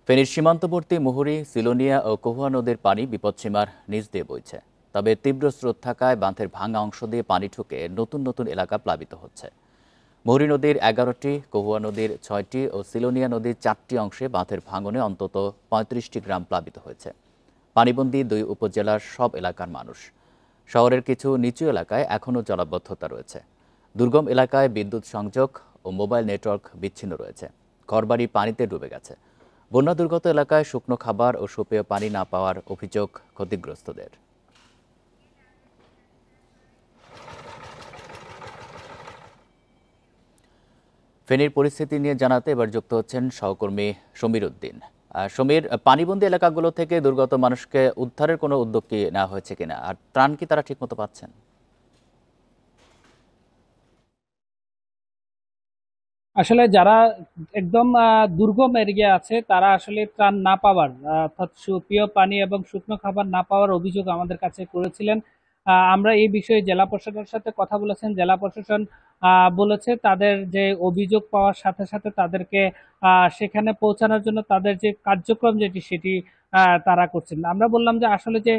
ফেনীর সীমান্তবর্তী মুহুরী, সিলোনিয়া ও কহুয়া নদীর পানি বিপদসীমার নিচ দিয়ে বইছে। তবে তীব্র স্রোত থাকায় বাঁধের ভাঙা অংশ দিয়ে পানি ঢুকে নতুন নতুন এলাকা প্লাবিত হচ্ছে। মুহুরী নদীর 11টি, কহুয়া নদীর 6টি ও সিলোনিয়া নদীর 4টি অংশে বাঁধের ভাঙনে অন্তত 35টি গ্রাম প্লাবিত হয়েছে। পানিবন্দী 2 উপজেলার সব এলাকার মানুষ। শহরের কিছু নিচু এলাকায় এখনও জলাবদ্ধতা রয়েছে। দুর্গম এলাকায় বিদ্যুৎ সংযোগ ও মোবাইল নেটওয়ার্ক বিচ্ছিন্ন রয়েছে। ঘরবাড়ি পানিতে ডুবে গেছে। বন্যা দুর্গত এলাকায় শুকনো খাবার ও সুপেয় পানি না পাওয়ার অভিযোগ ক্ষতিগ্রস্তদের। ফেনীর পরিস্থিতি নিয়ে জানাতে এবার যুক্ত হচ্ছেন সহকর্মী সমীর উদ্দিন। সমীর, পানিবন্দী এলাকাগুলো থেকে দুর্গত মানুষকে উদ্ধারের কোনো উদ্যোগ কি নেওয়া হয়েছে কিনা, আর ত্রাণ কি তারা ঠিকমতো পাচ্ছেন? আসলে যারা একদম দুর্গম এরিয়া আছে তারা আসলে ত্রাণ না পাওয়ার অর্থাৎ সুপেয় পানি এবং শুকনো খাবার না পাওয়ার অভিযোগ আমাদের কাছে করেছিলেন। আমরা এই বিষয়ে জেলা প্রশাসনের সাথে কথা বলেছেন। জেলা প্রশাসন বলেছে তাদের যে অভিযোগ পাওয়ার সাথে সাথে তাদেরকে সেখানে পৌঁছানোর জন্য তাদের যে কার্যক্রম যেটি সেটি তারা করছেন। আমরা বললাম যে আসলে যে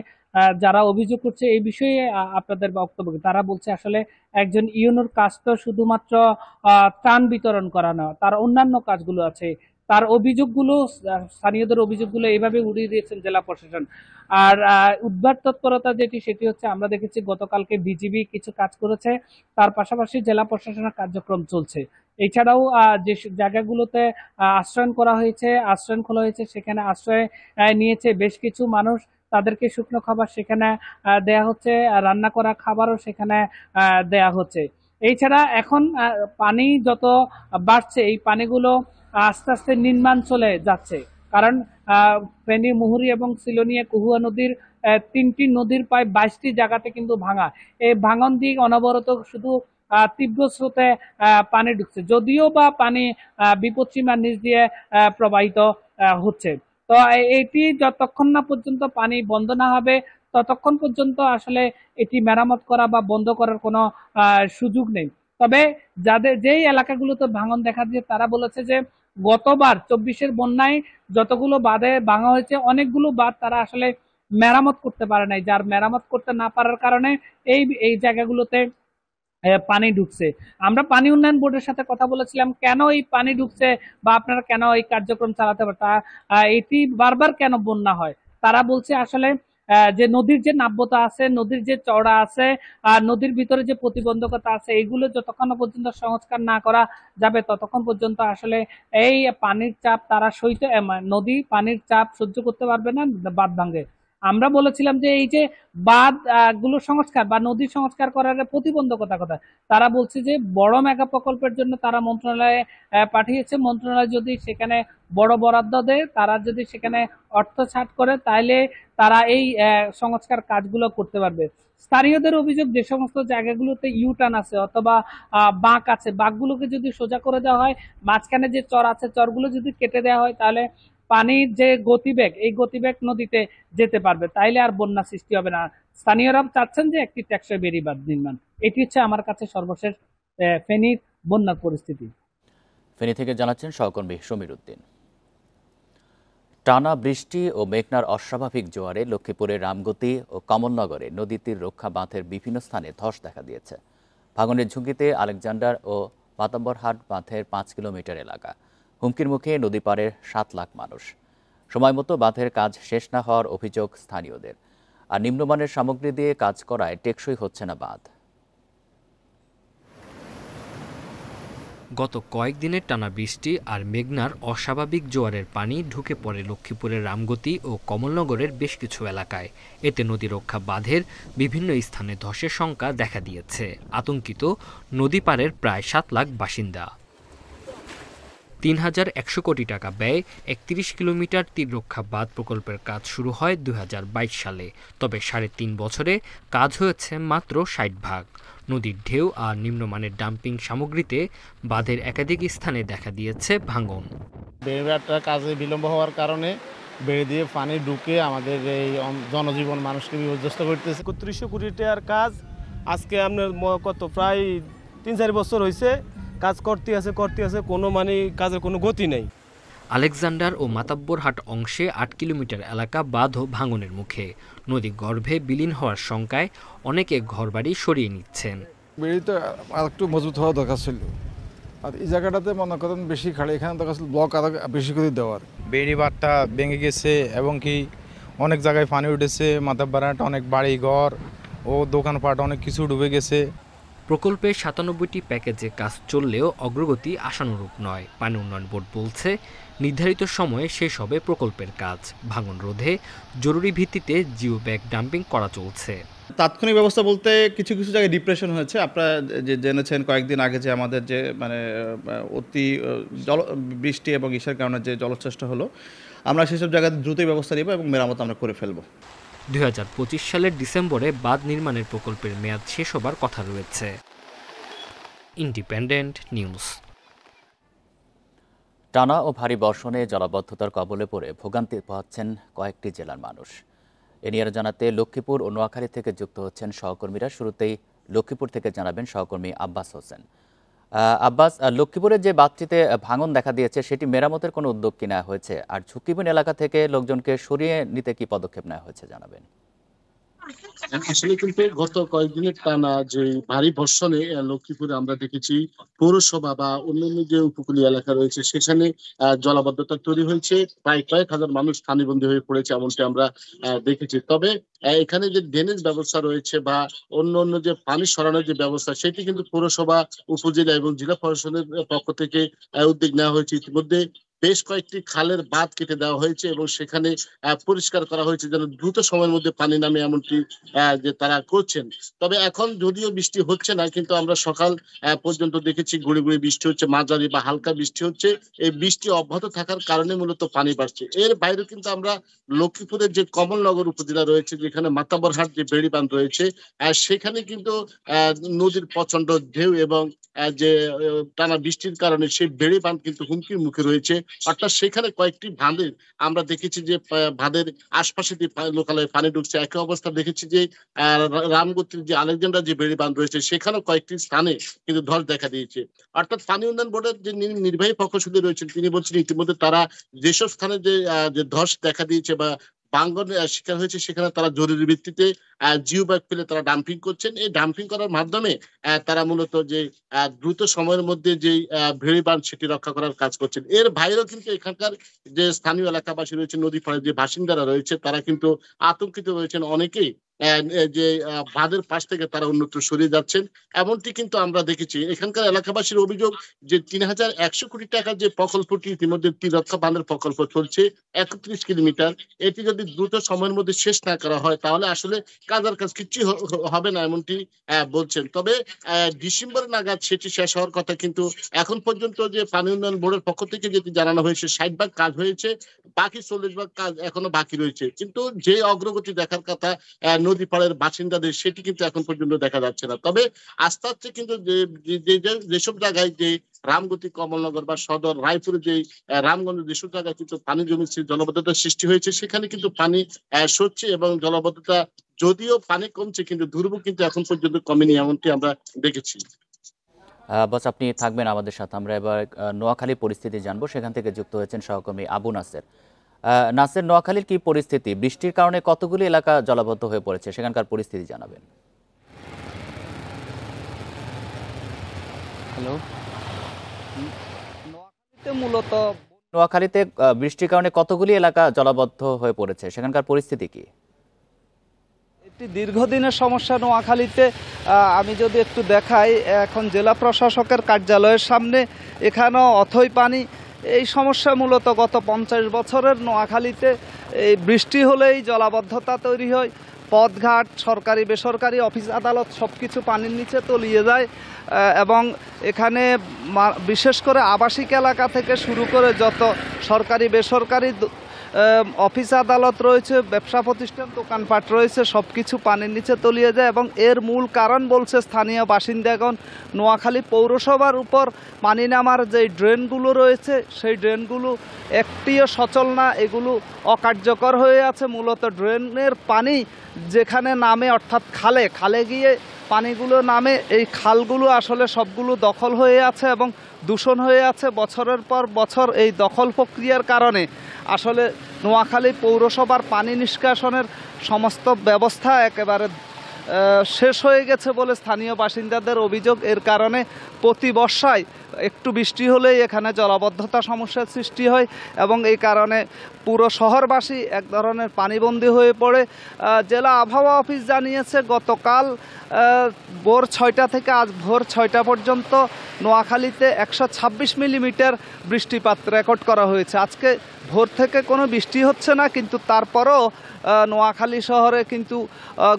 যারা অভিযোগ করছে এই বিষয়ে আপনাদের বক্তব্য কি? তারা বলছে আসলে একজন ইউনোর কাজ তো শুধুমাত্র ত্রাণ বিতরণ করা না, তার অন্যান্য কাজগুলো আছে। তার অভিযোগগুলো স্থানীয়দের অভিযোগগুলো এইভাবে উড়িয়ে দিয়েছেন জেলা প্রশাসন। আর উদ্ধার তৎপরতা যেটি সেটি হচ্ছে আমরা দেখেছি গতকালকে বিজিবি কিছু কাজ করেছে, তার পাশাপাশি জেলা প্রশাসনের কার্যক্রম চলছে। এছাড়াও যে জায়গাগুলোতে আশ্রয়ন করা হয়েছে, আশ্রয়ন খোলা হয়েছে, সেখানে আশ্রয় নিয়েছে বেশ কিছু মানুষ। তাদেরকে শুকনো খাবার সেখানে দেয়া হচ্ছে, রান্না করা খাবারও সেখানে দেয়া হচ্ছে। এছাড়া এখন পানি যত বাড়ছে এই পানিগুলো আস্তে আস্তে নিম্নাঞ্চলে যাচ্ছে। কারণ ফেনী, মুহুরী এবং সিলোনিয়া, কহুয়া নদীর 3টি নদীর প্রায় 22টি জায়গাতে কিন্তু ভাঙা। এই ভাঙন দিক অনবরত শুধু তীব্র স্রোতে পানি ঢুকছে, যদিও বা পানি বিপদসীমার নিচ দিয়ে প্রবাহিত হচ্ছে। তো এটি যতক্ষণ না পর্যন্ত পানি বন্ধ না হবে ততক্ষণ পর্যন্ত আসলে এটি মেরামত করা বা বন্ধ করার কোনো সুযোগ নেই। তবে যাদের যেই এলাকাগুলোতে ভাঙন দেখা দিয়েছে তারা বলেছে যে গতবার 24-এর বন্যায় যতগুলো বাঁধে ভাঙা হয়েছে অনেকগুলো বাঁধ তারা আসলে মেরামত করতে পারে নাই, যার মেরামত করতে না পারার কারণে এই এই জায়গাগুলোতে পানি ঢুকছে। আমরা পানি উন্নয়ন বোর্ডের সাথে কথা বলেছিলাম কেন এই পানি ঢুকছে বা আপনারা কেন এই কার্যক্রম চালাতে পারে তা এটি বারবার কেন বন্যা হয়। তারা বলছে আসলে যে নদীর যে নাব্যতা আছে, নদীর যে চওড়া আছে, আর নদীর ভিতরে যে প্রতিবন্ধকতা আছে, এগুলো যতক্ষণ পর্যন্ত সংস্কার না করা যাবে ততক্ষণ পর্যন্ত আসলে এই পানির চাপ তারা সইতে নদী পানির চাপ সহ্য করতে পারবে না, বাঁধ ভাঙে। আমরা বলেছিলাম যে এই যে বাঁধ গুলো সংস্কার বা নদী সংস্কার করার প্রতিবন্ধকতা কথা তারা বলছে যে বড় মেগা প্রকল্পের জন্য তারা মন্ত্রণালয়ে পাঠিয়েছে। মন্ত্রণালয় যদি সেখানে বড় বরাদ্দ দেয়, তারা যদি সেখানে অর্থ ছাড় করে, তাহলে তারা এই সংস্কার কাজগুলো করতে পারবে। স্থানীয়দের অভিযোগ যে সমস্ত জায়গাগুলোতে ইউটার্ন আছে অথবা বাঁক আছে, বাঁকগুলোকে যদি সোজা করে দেওয়া হয়, মাঝখানে যে চর আছে চরগুলো যদি কেটে দেওয়া হয়, তাহলে পানির যে গতিবেগ এই গতিবেগ নদীতে যেতে পারবে, তাইলে আর বন্যা সৃষ্টি হবে না। স্থানীয়রা চাচ্ছেন যে একটি টেকসই বেড়িবাঁধ নির্মাণ। এটি হচ্ছে আমার কাছে সর্বশেষ ফেনীর বন্যার পরিস্থিতি। ফেনী থেকে জানাচ্ছেন সহকর্মী সমীর উদ্দিন। টানা বৃষ্টি ও মেঘনার অস্বাভাবিক জোয়ারে লক্ষ্মীপুরের রামগতি ও কমলনগরে নদী তীর রক্ষা বাঁধের বিভিন্ন স্থানে ধস দেখা দিয়েছে। ভাঙনের ঝুঁকিতে আলেকজান্ডার ও মাতাম্বরহাট বাঁধের 5 কিলোমিটার এলাকা। হুমকির মুখে নদী পারের 7 লাখ মানুষ। সময়মতো বাঁধের কাজ শেষ না হওয়ার অভিযোগ স্থানীয়দের। আর নিম্নমানের সামগ্রী দিয়ে কাজ করায় টেকসই হচ্ছে না বাঁধ। গত কয়েকদিনের টানা বৃষ্টি আর মেঘনার অস্বাভাবিক জোয়ারের পানি ঢুকে পড়ে লক্ষ্মীপুরের রামগতি ও কমলনগরের বেশ কিছু এলাকায়। এতে নদী রক্ষা বাঁধের বিভিন্ন স্থানে ধসের শঙ্কা দেখা দিয়েছে। আতঙ্কিত নদী পাড়ের প্রায় 7 লাখ বাসিন্দা। ৩,১০০ কোটি টাকা ব্যয় ৩১ কিলোমিটার তীর রক্ষা বাঁধ প্রকল্পের কাজ শুরু হয় ২০২২ সালে। তবে ৩.৫ বছরে কাজ হয়েছে মাত্র ৬০ ভাগ। নদীর ঢেউ আর নিম্নমানের ডাম্পিং সামগ্রীতে বাঁধের একাধিক স্থানে দেখা দিয়েছে ভাঙন। বেড়িবাঁধটা কাজে বিলম্ব হওয়ার কারণে বেড়ে দিয়ে পানি ঢুকে আমাদের এই জনজীবন মানুষকে বিপর্যস্ত করতেছে। ৩১০০ কোটি টাকার কাজ আজকে আপনার কত প্রায় ৩-৪ বছর হয়েছে কাজ করতে আছে কোনো কাজের কোনো গতি নেই। আলেকজান্ডার ও মাতাব্বরহাট অংশে ৮ কিলোমিটার এলাকা বাঁধ ও ভাঙনের মুখে। নদী গর্ভে বিলীন হওয়ার শঙ্কায় অনেকে ঘরবাড়ি সরিয়ে নিচ্ছেন। বেড়িতে আর একটু মজবুত হওয়া দরকার ছিল, আর এই জায়গাটাতে মনে করেন বেশি খাড়ে, এখানে দরকার ছিল ব্লক আরো বেশি করে দেওয়ার। বেড়িবাঁধটা ভেঙে গেছে এবং কি অনেক জায়গায় পানি উঠেছে, মাথাবাড়াটা অনেক বাড়ি ঘর ও দোকানপাট অনেক কিছু ডুবে গেছে। প্রকল্পে ৯৭টি প্যাকেজে কাজ চললেও অগ্রগতি আশানুরূপ নয়। পানি উন্নয়ন বোর্ড বলছে নির্ধারিত সময়ে শেষ হবে প্রকল্পের কাজ। ভাঙন রোধে জরুরি ভিত্তিতে জিও ব্যাগ ডাম্পিং করা চলছে। তাৎক্ষণিক ব্যবস্থা বলতে কিছু কিছু জায়গায় ডিপ্রেশন হয়েছে। আপনারা যে জেনেছেন কয়েকদিন আগে যে আমাদের যে মানে অতি বৃষ্টি এবং ইসের কারণে যে জলোচ্ছ্বাসটা হলো, আমরা সেসব জায়গায় দ্রুতই ব্যবস্থা নেব এবং মেরামত আমরা করে ফেলব। ২০২৫ সালের ডিসেম্বরে বাঁধ নির্মাণের প্রকল্পের মেয়াদ শেষ হবার কথা রয়েছে। Independent news. টানা ও ভারী বর্ষণে জলাবদ্ধতার কবলে পড়ে ভোগান্তি পোহাচ্ছেন কয়েকটি জেলার মানুষ। এ নিয়ে জানাতে লক্ষ্মীপুর ও নোয়াখালী থেকে যুক্ত হচ্ছেন সহকর্মীরা। শুরুতেই লক্ষ্মীপুর থেকে জানাবেন সহকর্মী আব্বাস হোসেন। আব্বাস, লক্ষ্মীপুরের যে বাঁধটিতে ভাঙন দেখা দিয়েছে সেটি মেরামতের কোনো উদ্যোগ কি নেওয়া হয়েছে, আর ঝুঁকিপূর্ণ এলাকা থেকে লোকজনকে সরিয়ে নিতে কি পদক্ষেপ নেওয়া হয়েছে জানাবেন। আসলে কিন্তু গত কয়েকদিনের টানা যে ভারী বর্ষণে লক্ষ্মীপুরে আমরা দেখেছি পৌরসভা বা অন্যান্য যে উপকূলীয় এলাকা রয়েছে সেখানে জলাবদ্ধতা তৈরি হয়েছে, প্রায় কয়েক হাজার মানুষ পানিবন্দী হয়ে পড়েছে এমনটি আমরা দেখেছি। তবে এখানে যে ড্রেনেজ ব্যবস্থা রয়েছে বা অন্য অন্য যে পানি সরানোর যে ব্যবস্থা সেটি কিন্তু পৌরসভা, উপজেলা এবং জেলা প্রশাসনের পক্ষ থেকে উদ্যোগ নেওয়া হয়েছে। ইতিমধ্যে বেশ কয়েকটি খালের বাঁধ কেটে দেওয়া হয়েছে এবং সেখানে পরিষ্কার করা হয়েছে যেন দ্রুত সময়ের মধ্যে পানি নামে, এমনটি যে তারা করছেন। তবে এখন যদিও বৃষ্টি হচ্ছে না, কিন্তু আমরা সকাল পর্যন্ত দেখেছি গুঁড়ি গুঁড়ি বৃষ্টি হচ্ছে, মাঝারি বা হালকা বৃষ্টি হচ্ছে। এই বৃষ্টি অব্যাহত থাকার কারণে মূলত পানি বাড়ছে। এর বাইরে কিন্তু আমরা লক্ষ্মীপুরের যে কমলনগর উপজেলা রয়েছে, যেখানে মাতাবরহাট যে বেড়ি বাঁধ রয়েছে, সেখানে কিন্তু নদীর প্রচন্ড ঢেউ এবং যে টানা বৃষ্টির কারণে সেই বেড়ি বাঁধ কিন্তু হুমকির মুখে রয়েছে। অর্থাৎ সেখানে কয়েকটি বাঁধের আমরা দেখেছি যে বাঁধের আশপাশে দিয়ে লোকালয়ে পানি ঢুকছে। একই অবস্থা দেখেছি যে রামগতির যে আলেকজান্ডার যে বেড়ি বাঁধ রয়েছে সেখানেও কয়েকটি স্থানে কিন্তু ধস দেখা দিয়েছে। অর্থাৎ পানি উন্নয়ন বোর্ডের যে নির্বাহী প্রকৌশলী রয়েছেন তিনি বলছেন ইতিমধ্যে তারা যেসব স্থানে যে ধস দেখা দিয়েছে বা ভাঙনের শিকার হয়েছে সেখানে তারা জরুরি ভিত্তিতে জিও ব্যাগ ফেলে তারা ডাম্পিং করছেন। এই ডাম্পিং করার মাধ্যমে তারা মূলত যে দ্রুত সময়ের মধ্যে যে ভেড়ি বাঁধ সেটি রক্ষা করার কাজ করছেন। এর বাইরেও কিন্তু এখানকার যে স্থানীয় এলাকাবাসী রয়েছে, নদী পাড়ের যে বাসিন্দারা রয়েছে তারা কিন্তু আতঙ্কিত রয়েছেন। অনেকেই যে বাঁধের পাশ থেকে তারা অন্যত্র সরিয়ে যাচ্ছেন এমনটি কিন্তু আমরা দেখেছি। এখানকার এলাকাবাসীর অভিযোগ যে ৩,১০০ কোটি টাকার যে প্রকল্পটি ইতিমধ্যে তীররক্ষা বাঁধের প্রকল্প চলছে ৩১ কিলোমিটার, এটি যদি দ্রুত সময়ের মধ্যে শেষ না করা হয় তাহলে আসলে কাজের কাজ কিচ্ছু হবে না এমনটি বলছেন। তবে ডিসেম্বর নাগাদ সেটি শেষ হওয়ার কথা, কিন্তু এখন পর্যন্ত যে পানি উন্নয়ন বোর্ডের পক্ষ থেকে যেটি জানানো হয়েছে ৬০ ভাগ কাজ হয়েছে, বাকি ৪০ ভাগ কাজ এখনো বাকি রয়েছে। কিন্তু যে অগ্রগতি দেখার কথা নদী পাড়ের বাসিন্দাদের সেটি কিন্তু এখন পর্যন্ত দেখা যাচ্ছে না। তবে আস্তে আস্তে কিন্তু যেসব জায়গায় যে রামগতি, কমলনগর বা সদর, রায়পুরে যে রামগঞ্জ যেসব জায়গায় কিন্তু পানি জমেছে, জলাবদ্ধতার সৃষ্টি হয়েছে সেখানে কিন্তু পানি সরছে এবং জলাবদ্ধতা যদিও পানি কমছে কিন্তু দুর্ভোগ কিন্তু এখন পর্যন্ত কমেনি এমনটি আমরা দেখেছি। বস, আপনি থাকবেন আমাদের সাথে। আমরা এবার নোয়াখালী পরিস্থিতি জানবো। সেখান থেকে যুক্ত হয়েছেন সহকর্মী আবু নাসের। নাসের, নোয়াখালীর কি পরিস্থিতি? বৃষ্টির কারণে কতগুলি এলাকা জলাবদ্ধ হয়ে পড়েছে, সেখানকার পরিস্থিতি জানাবেন। হ্যালো, মূলত নোয়াখালীতে বৃষ্টির কারণে কতগুলি এলাকা জলাবদ্ধ হয়ে পড়েছে, সেখানকার পরিস্থিতি কি? একটি দীর্ঘদিনের সমস্যা নোয়াখালীতে। আমি যদি একটু দেখাই, এখন জেলা প্রশাসকের কার্যালয়ের সামনে এখানেও অথই পানি। এই সমস্যা মূলত গত ৫০ বছরের নোয়াখালীতে এই বৃষ্টি হলেই জলাবদ্ধতা তৈরি হয়। পথঘাট, সরকারি বেসরকারি অফিস আদালত সব কিছু পানির নিচে তলিয়ে যায় এবং এখানে বিশেষ করে আবাসিক এলাকা থেকে শুরু করে যত সরকারি বেসরকারি অফিস আদালত রয়েছে, ব্যবসা প্রতিষ্ঠান, দোকানপাট রয়েছে, সব কিছু পানির নিচে তলিয়ে যায়। এবং এর মূল কারণ বলছে স্থানীয় বাসিন্দাগণ, নোয়াখালী পৌরসভার উপর পানি নামার যে ড্রেনগুলো রয়েছে সেই ড্রেনগুলো একটিও সচল না, এগুলো অকার্যকর হয়ে আছে। মূলত ড্রেনের পানি যেখানে নামে অর্থাৎ খালে গিয়ে পানিগুলো নামে এই খালগুলো আসলে সবগুলো দখল হয়ে আছে এবং দূষণ হয়ে আছে। বছরের পর বছর এই দখল প্রক্রিয়ার কারণে আসলে নোয়াখালী পৌরসভার পানি নিষ্কাশনের সমস্ত ব্যবস্থা একেবারে শেষ হয়ে গেছে বলে স্থানীয় বাসিন্দাদের অভিযোগ। এর কারণে প্রতি বর্ষায় একটু বৃষ্টি হলেই এখানে জলাবদ্ধতা সমস্যার সৃষ্টি হয় এবং এই কারণে পুরো শহরবাসী এক ধরনের পানিবন্দী হয়ে পড়ে। জেলা আবহাওয়া অফিস জানিয়েছে গতকাল ভোর 6টা থেকে আজ ভোর 6টা পর্যন্ত নোয়াখালীতে 126 মিলিমিটার বৃষ্টিপাত রেকর্ড করা হয়েছে। আজকে ভোর থেকে কোনো বৃষ্টি হচ্ছে না, কিন্তু তারপরও নোয়াখালী শহরে কিন্তু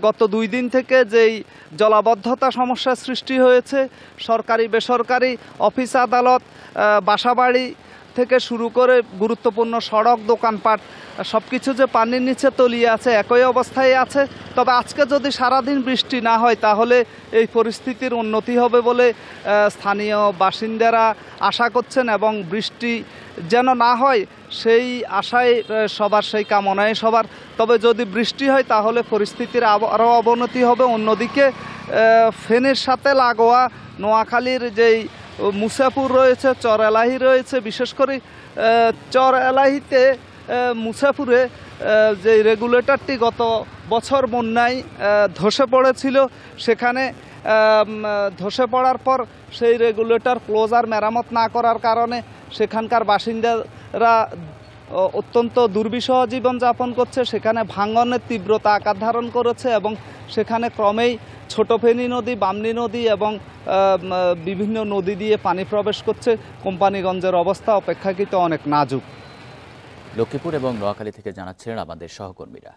গত 2 দিন থেকে যেই জলাবদ্ধতা সমস্যার সৃষ্টি হয়েছে, সরকারি বেসরকারি অফিস আদালত বাসাবাড়ি থেকে শুরু করে গুরুত্বপূর্ণ সড়ক দোকানপাট সব কিছু যে পানির নিচে তলিয়ে আছে, একই অবস্থায় আছে। তবে আজকে যদি সারাদিন বৃষ্টি না হয় তাহলে এই পরিস্থিতির উন্নতি হবে বলে স্থানীয় বাসিন্দারা আশা করছেন এবং বৃষ্টি যেন না হয় সেই আশায় সবার, সেই কামনায় সবার। তবে যদি বৃষ্টি হয় তাহলে পরিস্থিতির আরও অবনতি হবে। অন্যদিকে ফেনীর সাথে লাগোয়া নোয়াখালীর যেই মুসাপুর রয়েছে, চর এলাহি রয়েছে, বিশেষ করে চর এলাহিতে মুসাপুরে যে রেগুলেটরটি গত বছর বন্যায় ধসে পড়েছিল, সেখানে ধসে পড়ার পর সেই রেগুলেটর ক্লোজার মেরামত না করার কারণে সেখানকার বাসিন্দারা অত্যন্ত দুর্বিষহ জীবনযাপন করছে। সেখানে ভাঙনের তীব্রতা আকার ধারণ করেছে এবং সেখানে ক্রমেই ছোট ফেনী নদী, বামনী নদী এবং বিভিন্ন নদী দিয়ে পানি প্রবেশ করছে। কোম্পানিগঞ্জের অবস্থা অপেক্ষাকৃত অনেক নাজুক। লক্ষ্মীপুর এবং নোয়াখালী থেকে জানাচ্ছেন আমাদের সহকর্মীরা।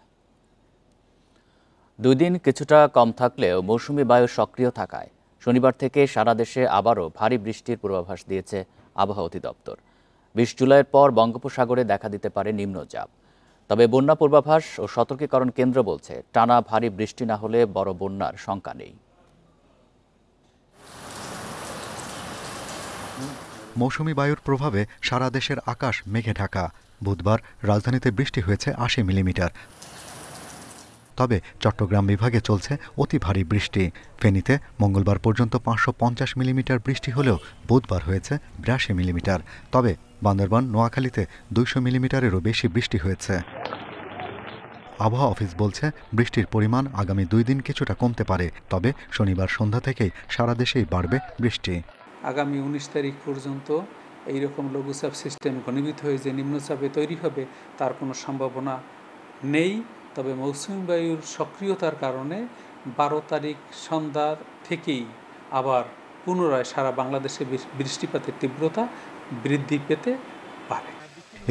2 দিন কিছুটা কম থাকলেও মৌসুমি বায়ু সক্রিয় থাকায় শনিবার থেকে সারা দেশে আবারও ভারী বৃষ্টির পূর্বাভাস দিয়েছে আবহাওয়া অধিদপ্তর। 20 জুলাইয়ের পর বঙ্গোপসাগরে দেখা দিতে পারে নিম্নচাপ। তবে বন্যা পূর্বাভাস ও সতর্কীকরণ কেন্দ্র বলছে টানা ভারী বৃষ্টি না হলে বড় বন্যার শঙ্কা নেই। মৌসুমি বায়ুর প্রভাবে সারা দেশের আকাশ মেঘে ঢাকা। বুধবার রাজধানীতে বৃষ্টি হয়েছে 80 মিলিমিটার। তবে চট্টগ্রাম বিভাগে চলছে অতি ভারী বৃষ্টি। ফেনীতে মঙ্গলবার পর্যন্ত 550 মিলিমিটার বৃষ্টি হলেও বুধবার হয়েছে 82 মিলিমিটার। তবে বান্দরবান, নোয়াখালীতে 200 মিলিমিটারেরও বেশি বৃষ্টি হয়েছে। আবহাওয়া অফিস বলছে বৃষ্টির পরিমাণ আগামী 2 দিন কিছুটা কমতে পারে, তবে শনিবার সন্ধ্যা থেকেই সারা দেশেই বাড়বে বৃষ্টি। আগামী 19 তারিখ পর্যন্ত এইরকম লঘুচাপ সিস্টেম ঘনীভূত হয়ে যে নিম্নচাপে তৈরি হবে তার কোনো সম্ভাবনা নেই। তবে মৌসুমী বায়ুর সক্রিয়তার কারণে 12 তারিখ সন্ধ্যা থেকেই আবার পুনরায় সারা বাংলাদেশে বৃষ্টিপাতের তীব্রতা বৃদ্ধি পেতে পারে।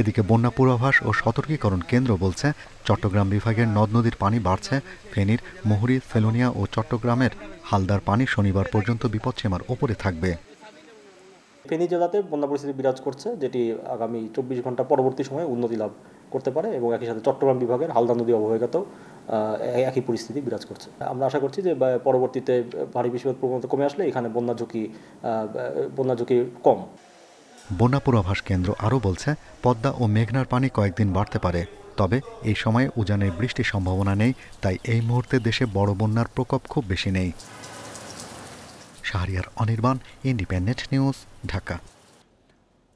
এদিকে বন্যা পূর্বাভাস ও সতর্কীকরণ কেন্দ্র বলছে চট্টগ্রাম বিভাগের নদ নদীর পানি বাড়ছে। ফেনীর মুহুরী, সেলোনিয়া ও চট্টগ্রামের হালদার পানি শনিবার পর্যন্ত বিপদসীমার ওপরে থাকবে। ফেনী জেলাতে বন্যা পরিস্থিতি বিরাজ করছে, যেটি আগামী 24 ঘন্টা পরবর্তী সময়ে উন্নতি লাভ করতে পারে এবং একই সাথে চট্টগ্রাম বিভাগের হালদা নদী অববাহিকাতেও একই পরিস্থিতি বিরাজ করছে। আমরা আশা করছি যে পরবর্তীতে ভারী বৃষ্টিপাত প্রবণতা কমে আসলে এখানে বন্যা ঝুঁকি কম। বন্যা পূর্বাভাস কেন্দ্র আরও বলছে পদ্মা ও মেঘনার পানি কয়েকদিন বাড়তে পারে। তবে এই সময়ে উজানের বৃষ্টির সম্ভাবনা নেই, তাই এই মুহূর্তে দেশে বড় বন্যার প্রকোপ খুব বেশি নেই। Shahriar Anirban, independent news, Dhaka.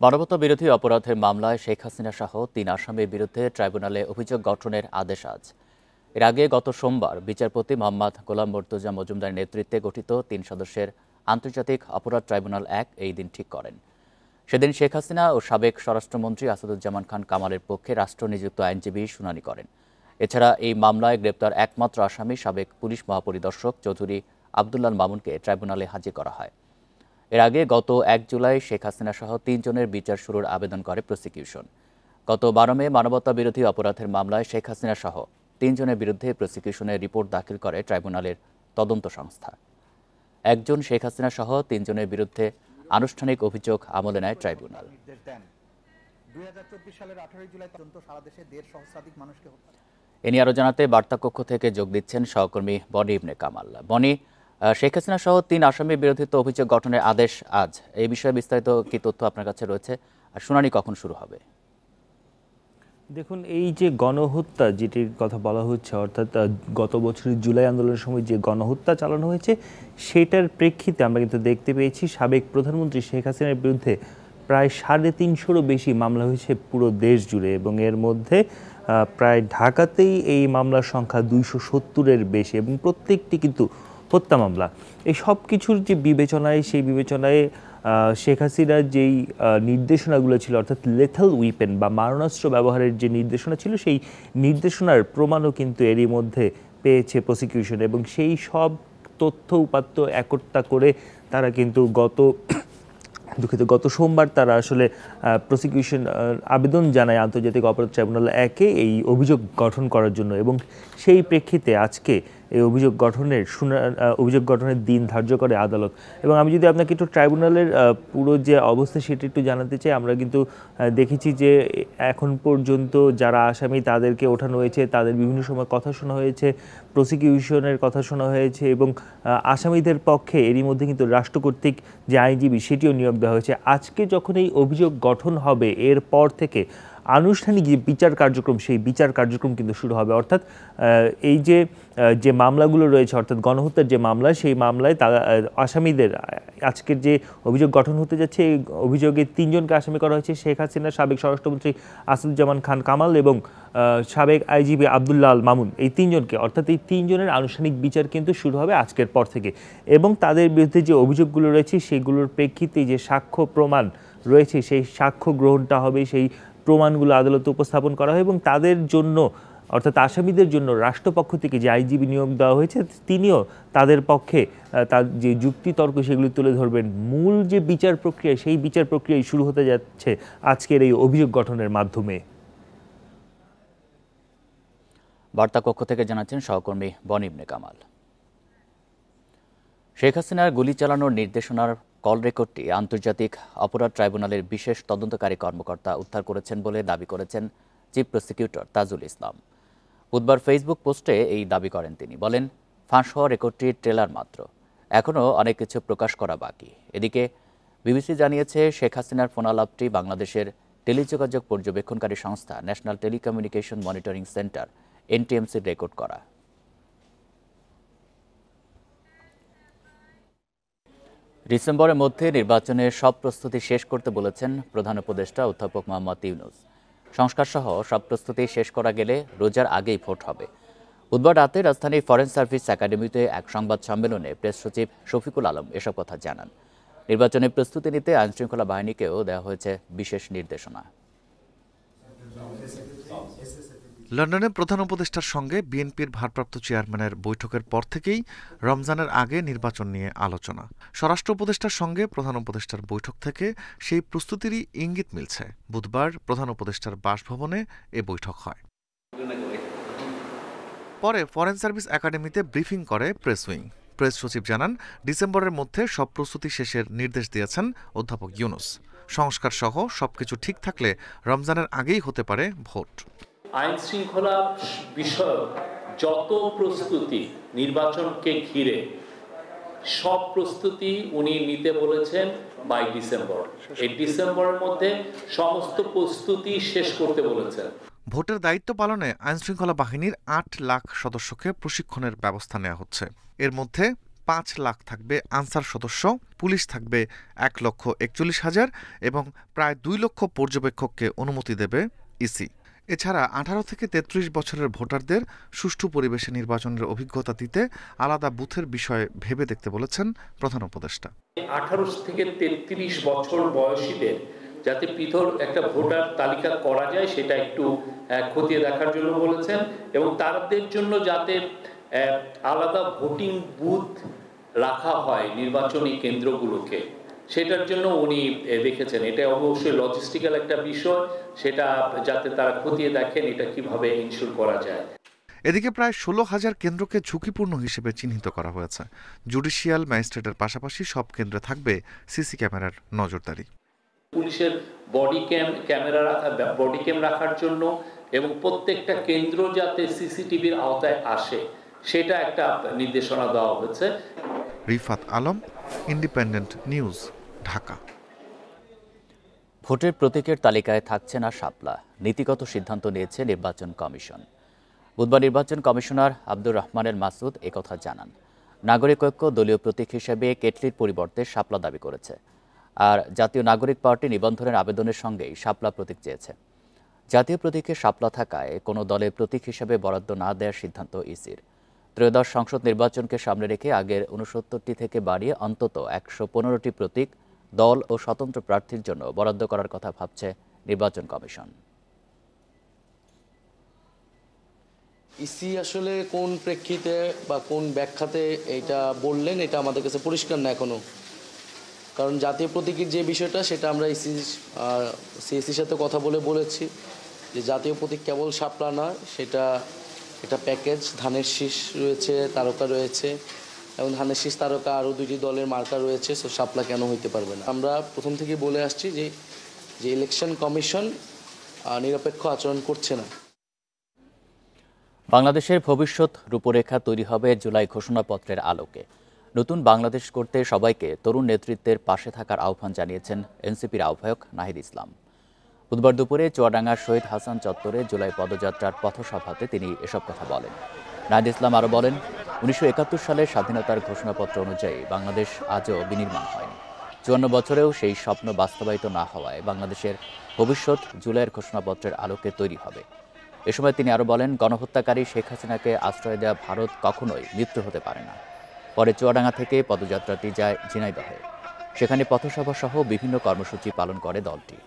মানবতা বিরোধী অপরাধের মামলায় শেখ হাসিনা সহ 3 আসামির বিরুদ্ধে ট্রাইব্যুনালে অভিযোগ গঠনের আদেশ আজ। এর আগে গত সোমবার বিচারপতি মোহাম্মদ গোলাম মর্তুজা মজুমদারের নেতৃত্বে গঠিত 3 সদস্যের আন্তর্জাতিক অপরাধ ট্রাইব্যুনাল 1 এই দিন ঠিক করেন। সেদিন শেখ হাসিনা ও সাবেক স্বরাষ্ট্রমন্ত্রী আসাদুজ্জামান খান কামালের পক্ষে রাষ্ট্রনিযুক্ত আইনজীবী শুনানি করেন। এছাড়া এই মামলায় গ্রেপ্তার একমাত্র আসামি সাবেক পুলিশ মহাপরিদর্শক চৌধুরী আবদুল্লাহ মামুনকে ট্রাইব্যুনালে হাজির করা হয়। এর আগে গত 1 জুলাই শেখ হাসিনা সহ 3 জনের বিচার শুরুর আবেদন করে প্রসিকিউশন। গত 12 মে মানবতা বিরোধী অপরাধের মামলায় শেখ হাসিনা সহ 3 জনের বিরুদ্ধে প্রসিকিউশনের রিপোর্ট দাখিল করে ট্রাইব্যুনালের তদন্ত সংস্থা। একজন শেখ হাসিনা সহ 3 জনের বিরুদ্ধে আনুষ্ঠানিক অভিযোগ আমলে নেয় ট্রাইব্যুনাল। 2024 সালের 18 জুলাই পর্যন্ত সারা দেশে 1.5 সহস্রাধিক মানুষকে হত্যা। এ নিয়ে আরও জানাতে বার্তা কক্ষ থেকে যোগ দিচ্ছেন সহকর্মী বনি ইবনে কামাল। বনি, শেখ হাসিনা সহ 3 আসামির বিরুদ্ধে তো অভিযোগ গঠনের আদেশ আজ, এই বিষয়ে বিস্তারিত কি তথ্য আপনার কাছে রয়েছে আর শুনানি কখন শুরু হবে? দেখুন, এই যে গণহত্যা যেটির কথা বলা হচ্ছে, অর্থাৎ গত বছরের জুলাই আন্দোলনের সময় যে গণহত্যা চালানো হয়েছে, সেটার প্রেক্ষিতে আমরা কিন্তু দেখতে পেয়েছি সাবেক প্রধানমন্ত্রী শেখ হাসিনার বিরুদ্ধে প্রায় 350-রও বেশি মামলা হয়েছে পুরো দেশ জুড়ে, এবং এর মধ্যে প্রায় ঢাকাতেই এই মামলার সংখ্যা 270-এর বেশি, এবং প্রত্যেকটি কিন্তু হত্যা মামলা। এই সব কিছুর যে বিবেচনায়, সেই বিবেচনায় শেখ হাসিনার যেই নির্দেশনাগুলো ছিল, অর্থাৎ লেথাল উইপেন বা মারণাস্ত্র ব্যবহারের যে নির্দেশনা ছিল, সেই নির্দেশনার প্রমাণও কিন্তু এরই মধ্যে পেয়েছে প্রসিকিউশন, এবং সেই সব তথ্য উপাত্ত একত্রিত করে তারা কিন্তু গত সোমবার তারা আসলে প্রসিকিউশন আবেদন জানায় আন্তর্জাতিক অপরাধ ট্রাইব্যুনাল 1-এ এই অভিযোগ গঠন করার জন্য, এবং সেই প্রেক্ষিতে আজকে এই অভিযোগ গঠনের দিন ধার্য করে আদালত। এবং আমি যদি আপনাকে একটু ট্রাইব্যুনালের পুরো যে অবস্থা সেটা একটু জানাতে চাই, আমরা কিন্তু দেখেছি যে এখন পর্যন্ত যারা আসামি তাদেরকে ওঠানো হয়েছে, তাদের বিভিন্ন সময় কথা শোনা হয়েছে, প্রসিকিউশনের কথা শোনা হয়েছে, এবং আসামিদের পক্ষে এরই মধ্যে কিন্তু রাষ্ট্র কর্তৃক যে আইনজীবী সেটিও নিয়োগ দেওয়া হয়েছে। আজকে যখন এই অভিযোগ গঠন হবে, এরপর থেকে আনুষ্ঠানিক যে বিচার কার্যক্রম, সেই বিচার কার্যক্রম কিন্তু শুরু হবে। অর্থাৎ এই যে মামলাগুলো রয়েছে, অর্থাৎ গণহত্যার যে মামলা, সেই মামলায় তারা আসামিদের আজকের যে অভিযোগ গঠন হতে যাচ্ছে, এই অভিযোগে 3 জনকে আসামি করা হয়েছে। শেখ হাসিনার সাবেক স্বরাষ্ট্রমন্ত্রী আসাদুজ্জামান খান কামাল এবং সাবেক আইজিপি আব্দুল্লাহ আল মামুন, এই 3 জনকে, অর্থাৎ এই 3 জনের আনুষ্ঠানিক বিচার কিন্তু শুরু হবে আজকের পর থেকে। এবং তাদের বিরুদ্ধে যে অভিযোগগুলো রয়েছে সেগুলোর প্রেক্ষিতে যে সাক্ষ্য প্রমাণ রয়েছে, সেই সাক্ষ্য গ্রহণটা হবে, সেই প্রমাণগুলো আদালতে উপস্থাপন করা হয়, এবং তাদের জন্য, অর্থাৎ আসামিদের জন্য রাষ্ট্রপক্ষ থেকে যে আইনজীবী নিয়োগ দেওয়া হয়েছে, তিনিও তাদের পক্ষে তার যে যুক্তিতর্ক সেগুলি তুলে ধরবেন। মূল যে বিচার প্রক্রিয়া, সেই বিচার প্রক্রিয়াই শুরু হতে যাচ্ছে আজকের এই অভিযোগ গঠনের মাধ্যমে। বার্তা কক্ষ থেকে জানাচ্ছেন সহকর্মী বনিবনে কামাল। শেখ হাসিনার গুলি চালানোর নির্দেশনার কল রেকর্ডটি আন্তর্জাতিক অপরাধ ট্রাইব্যুনালের বিশেষ তদন্তকারী কর্মকর্তা উদ্ধার করেছেন বলে দাবি করেছেন চিফ প্রসিকিউটর তাজুল ইসলাম। বুধবার ফেসবুক পোস্টে এই দাবি করেন তিনি। বলেন, ফাঁস হওয়া রেকর্ডটির ট্রেলার মাত্র, এখনও অনেক কিছু প্রকাশ করা বাকি। এদিকে বিবিসি জানিয়েছে, শেখ হাসিনার ফোনালাপটি বাংলাদেশের টেলিযোগাযোগ পর্যবেক্ষণকারী সংস্থা ন্যাশনাল টেলিকমিউনিকেশন মনিটরিং সেন্টার NTMCর রেকর্ড করা। ডিসেম্বরের মধ্যে নির্বাচনের সব প্রস্তুতি শেষ করতে বলেছেন প্রধান উপদেষ্টা অধ্যাপক মোহাম্মদ ইউনূস। সংস্কারসহ সব প্রস্তুতি শেষ করা গেলে রোজার আগেই ভোট হবে। বুধবার রাতে রাজধানীর ফরেন সার্ভিস একাডেমিতে এক সংবাদ সম্মেলনে প্রেস সচিব শফিকুল আলম এসব কথা জানান। নির্বাচনের প্রস্তুতি নিতে আইনশৃঙ্খলা বাহিনীকেও দেওয়া হয়েছে বিশেষ নির্দেশনা। লন্ডনে প্রধান উপদেষ্টার সঙ্গে বিএনপির ভারপ্রাপ্ত চেয়ারম্যানের বৈঠকের পর থেকেই রমজানের আগে নির্বাচন নিয়ে আলোচনা। স্বরাষ্ট্র উপদেষ্টার সঙ্গে প্রধান উপদেষ্টার বৈঠক থেকে সেই প্রস্তুতিরই ইঙ্গিত মিলছে। বুধবার প্রধান উপদেষ্টার বাসভবনে এ বৈঠক হয়। পরে ফরেন সার্ভিস একাডেমিতে ব্রিফিং করে প্রেস উইং। প্রেস সচিব জানান, ডিসেম্বরের মধ্যে সব প্রস্তুতি শেষের নির্দেশ দিয়েছেন অধ্যাপক ইউনূস। সংস্কার সহ সবকিছু ঠিক থাকলে রমজানের আগেই হতে পারে ভোট। আইন শৃঙ্খলা বিষয়ক যত প্রস্তুতি নির্বাচনকে ঘিরে, সব প্রস্তুতি উনি নিতে বলেছেন বাই ডিসেম্বর। এই ডিসেম্বরের মধ্যে সমস্ত প্রস্তুতি শেষ করতে বলেছেন। ভোটের দায়িত্ব পালনে আইনশৃঙ্খলা বাহিনীর 8 লাখ সদস্যকে প্রশিক্ষণের ব্যবস্থা নেওয়া হচ্ছে। এর মধ্যে 5 লাখ থাকবে আনসার সদস্য, পুলিশ থাকবে 1,41,000 এবং প্রায় 2 লক্ষ পর্যবেক্ষককে অনুমতি দেবে ইসি। এছাড়া 18 থেকে 33 বছরের ভোটারদের সুষ্ঠু পরিবেশে নির্বাচনের অভিজ্ঞতা দিতে আলাদা বুথের বিষয়ে ভেবে দেখতে বলেছেন প্রধান উপদেষ্টা। 18 থেকে 33 বছর বয়সীদের যাতে পৃথক একটা ভোটার তালিকা করা যায় সেটা একটু খতিয়ে দেখার জন্য বলেছেন, এবং তাদের জন্য যাতে আলাদা ভোটিং বুথ রাখা হয় নির্বাচনী কেন্দ্রগুলোকে, সেটার জন্য উনি দেখেছেন। এটা অবশ্যই লজিস্টিক্যাল একটা বিষয়, সেটা যাতে তারা খতিয়ে দেখেন এটা কিভাবে ইনশিওর করা যায়। এদিকে প্রায় 16,000 কেন্দ্রকে ঝুঁকিপূর্ণ হিসেবে চিহ্নিত করা হয়েছে। জুডিশিয়াল ম্যাজিস্ট্রেটের পাশাপাশি সব কেন্দ্রে থাকবে সিসি ক্যামেরার নজরদারি। পুলিশের বডি ক্যাম রাখার জন্য এবং প্রত্যেকটা কেন্দ্র যাতে সিসিটিভির আওতায় আসে সেটা একটা নির্দেশনা দেওয়া হয়েছে। Rifat Alam, independent news, Dhaka. ভোটের প্রতীকের তালিকায় থাকছে না শাপলা, নীতিগত সিদ্ধান্ত নিয়েছে নির্বাচন কমিশন। বুধবার নির্বাচন কমিশনার আব্দুর রহমানের মাসুদ একথা জানান। নাগরিক ঐক্য দলীয় প্রতীক হিসেবে কেটলির পরিবর্তে শাপলা দাবি করেছে, আর জাতীয় নাগরিক পার্টি নিবন্ধনের আবেদনের সঙ্গেই শাপলা প্রতীক চেয়েছে। জাতীয় প্রতীকে শাপলা থাকায় কোনো দলের প্রতীক হিসেবে বরাদ্দ না দেওয়ার সিদ্ধান্ত ইসির। ত্রয়োদশ সংসদ নির্বাচনকে সামনে রেখে আগের ৬৯টি থেকে বাড়িয়ে অন্তত ১১৫টি প্রতীক দল ও স্বতন্ত্র প্রার্থীর জন্য বরাদ্দ করার কথা ভাবছে নির্বাচন কমিশন। ইসি আসলে কোন প্রেক্ষিতে বা কোন ব্যাখ্যাতে এটা বললেন এটা আমাদের কাছে পরিষ্কার না এখনো, কারণ জাতীয় প্রতীকের যে বিষয়টা সেটা আমরা সিএসির সাথে কথা বলেছি যে জাতীয় প্রতীক কেবল শাপলা না, সেটা এটা প্যাকেজ। ধানের শীষ রয়েছে, তারকা রয়েছে, এবং ধানের শীষ তারকা আরও 2টি দলের মার্কা রয়েছে, সো শাপলা কেন হইতে পারবে না। আমরা প্রথম থেকে বলে আসছি যে ইলেকশন কমিশন নিরপেক্ষ আচরণ করছে না। বাংলাদেশের ভবিষ্যৎ রূপরেখা তৈরি হবে জুলাই ঘোষণাপত্রের আলোকে। নতুন বাংলাদেশ করতে সবাইকে তরুণ নেতৃত্বের পাশে থাকার আহ্বান জানিয়েছেন এনসিপির আহ্বায়ক নাহিদ ইসলাম। বুধবার দুপুরে চুয়াডাঙ্গার শহীদ হাসান চত্বরে জুলাই পদযাত্রার পথসভাতে তিনি এসব কথা বলেন। নাহিদ ইসলাম আরও বলেন, ১৯৭১ সালের স্বাধীনতার ঘোষণাপত্র অনুযায়ী বাংলাদেশ আজও বিনির্মাণ হয়নি। ৫৪ বছরেও সেই স্বপ্ন বাস্তবায়িত না হওয়ায় বাংলাদেশের ভবিষ্যৎ জুলাইয়ের ঘোষণাপত্রের আলোকে তৈরি হবে। এ সময় তিনি আরও বলেন, গণহত্যাকারী শেখ হাসিনাকে আশ্রয় দেওয়া ভারত কখনোই মিত্র হতে পারে না। পরে চুয়াডাঙ্গা থেকে পদযাত্রাটি যায় ঝিনাইদহে। সেখানে পথসভা সহ বিভিন্ন কর্মসূচি পালন করে দলটি।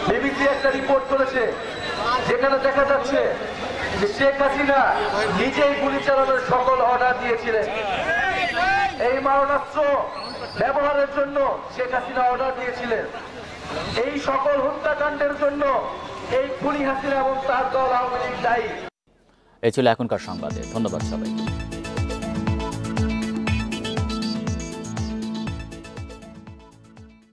বিবিসি একটা রিপোর্ট করেছে যেখানে দেখা যাচ্ছে যে শেখ হাসিনা নিজেই গুলি চালানোর সকল অর্ডার দিয়েছিলেন। এই মারণাস্ত্র ব্যবহারের জন্য শেখ হাসিনা অর্ডার দিয়েছিলেন। এই সকল হত্যাকাণ্ডের জন্য এই খুনি হাসিনা এবং তার দল আওয়ামী লীগ দায়ী। এই ছিল এখনকার সংবাদে। ধন্যবাদ সবাইকে।